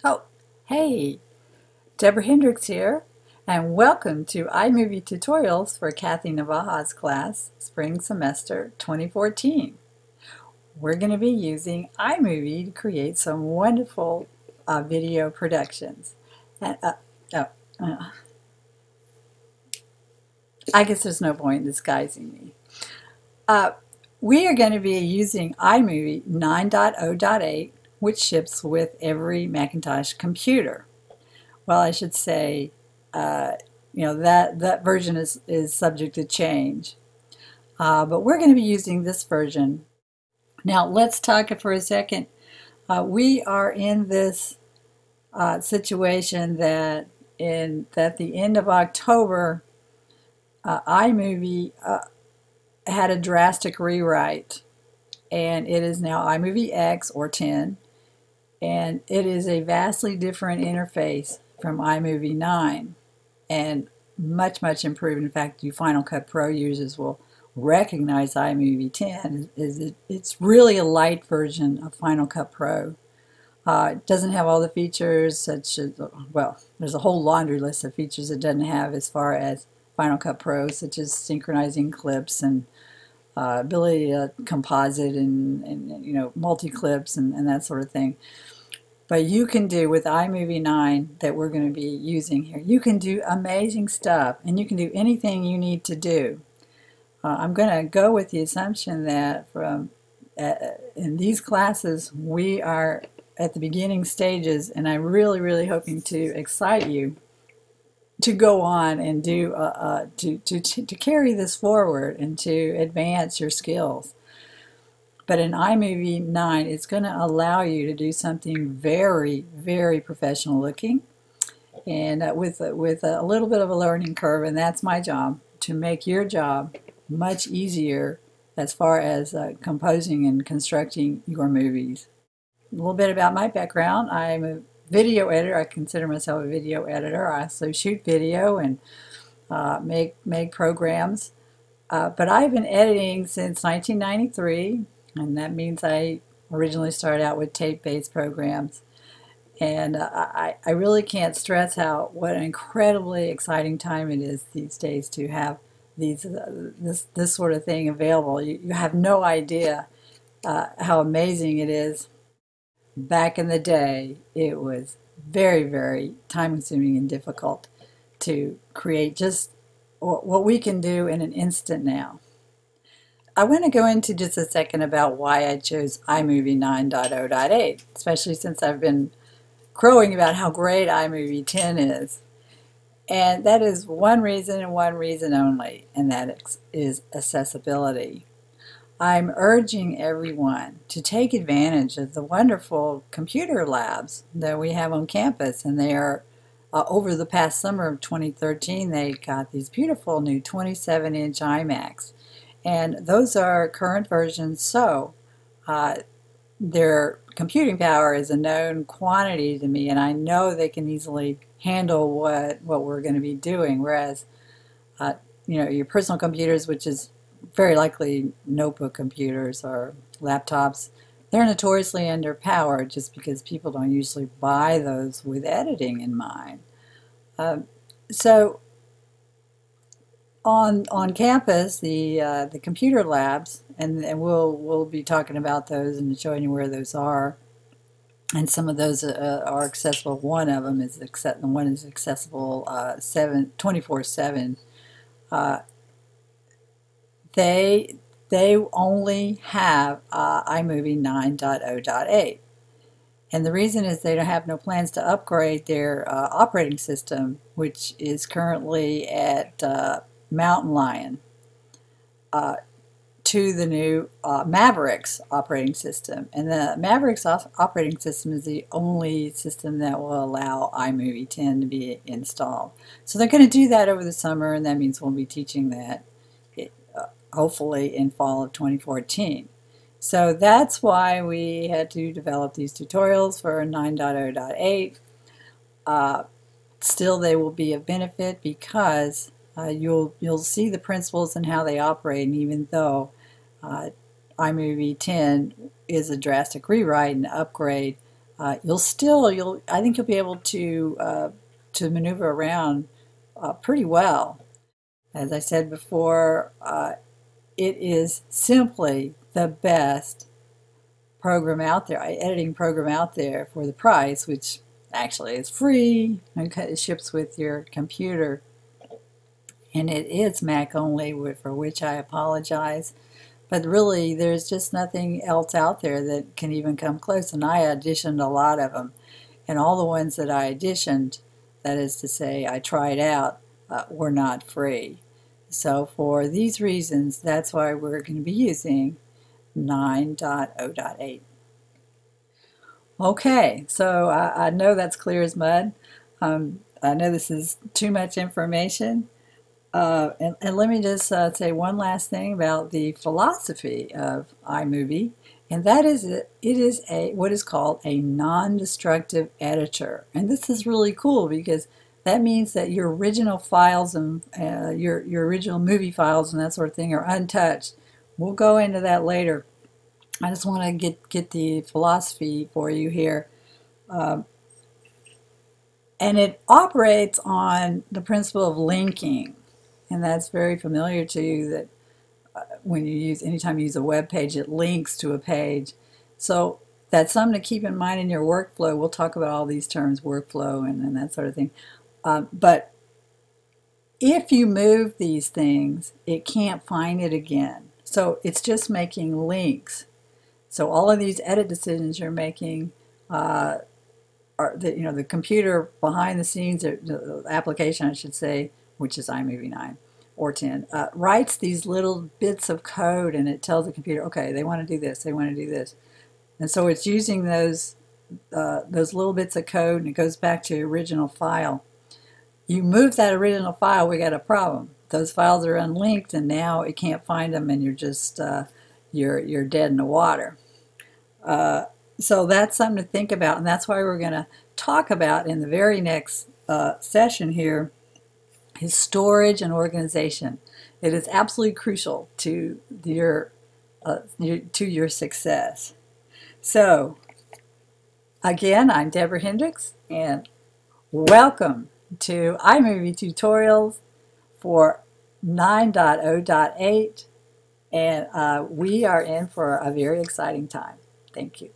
Oh, hey, Deborah Hendricks here, and welcome to iMovie Tutorials for Kathy Navaja's class, Spring Semester 2014. We're going to be using iMovie to create some wonderful video productions. And, oh, uh, I guess there's no point in disguising me. Uh, we are going to be using iMovie 9.0.8, which ships with every Macintosh computer. Well, I should say, uh, that version is subject to change. But we're going to be using this version. Now, let's talk for a second. We are in this situation that at the end of October, iMovie had a drastic rewrite, and it is now iMovie X or 10, and it is a vastly different interface from iMovie 9 and much improved. In fact, you Final Cut Pro users will recognize iMovie 10. It's really a light version of Final Cut Pro. It doesn't have all the features such as, well, there's a whole laundry list of features it doesn't have as far as Final Cut Pro, such as synchronizing clips and ability to composite and multi-clips and that sort of thing. But you can do with iMovie 9 that we're going to be using here, you can do amazing stuff, and you can do anything you need to do. I'm going to go with the assumption that in these classes we are at the beginning stages, and I'm really hoping to excite you to go on and do to carry this forward and to advance your skills. But in iMovie 9, it's going to allow you to do something very professional looking, and with a little bit of a learning curve, and that's my job, to make your job much easier as far as composing and constructing your movies. A little bit about my background. I'm a video editor. I consider myself a video editor. I also shoot video and make programs. But I've been editing since 1993. And that means I originally started out with tape-based programs. And I really can't stress what an incredibly exciting time it is these days to have this sort of thing available. You have no idea how amazing it is. Back in the day, it was very time-consuming and difficult to create just what we can do in an instant now. I want to go into just a second about why I chose iMovie 9.0.8, especially since I've been crowing about how great iMovie 10 is. And that is one reason and one reason only, and that is accessibility. I'm urging everyone to take advantage of the wonderful computer labs that we have on campus, and they are over the past summer of 2013, they got these beautiful new 27-inch iMacs. And those are current versions, so their computing power is a known quantity to me, and I know they can easily handle what we're going to be doing. Whereas, your personal computers, which is very likely notebook computers or laptops, they're notoriously underpowered just because people don't usually buy those with editing in mind. So on campus, the computer labs, and we'll be talking about those and showing you where those are, and some of those are accessible. One of them is accessible 24/7. They only have iMovie 9.0.8. And the reason is they don't have no plans to upgrade their operating system, which is currently at Mountain Lion, to the new Mavericks operating system. And the Mavericks operating system is the only system that will allow iMovie 10 to be installed. So they're going to do that over the summer, and that means we'll be teaching that hopefully in fall of 2014. So that's why we had to develop these tutorials for 9.0.8. Still, they will be of benefit because you'll see the principles and how they operate, and even though iMovie 10 is a drastic rewrite and upgrade, I think you'll be able to maneuver around pretty well. As I said before, it is simply the best program out there, editing program out there for the price, which actually is free and it ships with your computer. And it is Mac only, for which I apologize. But really, there's just nothing else out there that can even come close. And I auditioned a lot of them. And all the ones that I auditioned, that is to say, I tried out, were not free. So for these reasons, that's why we're going to be using 9.0.8. Okay, so I know that's clear as mud. I know this is too much information. And let me just say one last thing about the philosophy of iMovie, and that is it is what is called a non-destructive editor. And this is really cool because that means that your original files and your original movie files and that sort of thing are untouched. We'll go into that later. I just want to get the philosophy for you here. And it operates on the principle of linking. And that's very familiar to you, that when you anytime you use a web page, it links to a page. So that's something to keep in mind in your workflow. We'll talk about all these terms, workflow and that sort of thing. But if you move these things, it can't find it again. So it's just making links. So all of these edit decisions you're making are the computer behind the scenes, the application I should say, which is iMovie 9 or 10, writes these little bits of code, and it tells the computer, okay, they want to do this, they want to do this. And so it's using those little bits of code, and it goes back to the original file. You move that original file, we got a problem. Those files are unlinked, and now it can't find them, and you're just you're dead in the water. So that's something to think about, and that's why we're going to talk about in the very next session here is storage and organization. It is absolutely crucial to your success. So again, I'm Deborah Hendricks, and welcome to iMovie tutorials for 9.0.8, and we are in for a very exciting time. Thank you.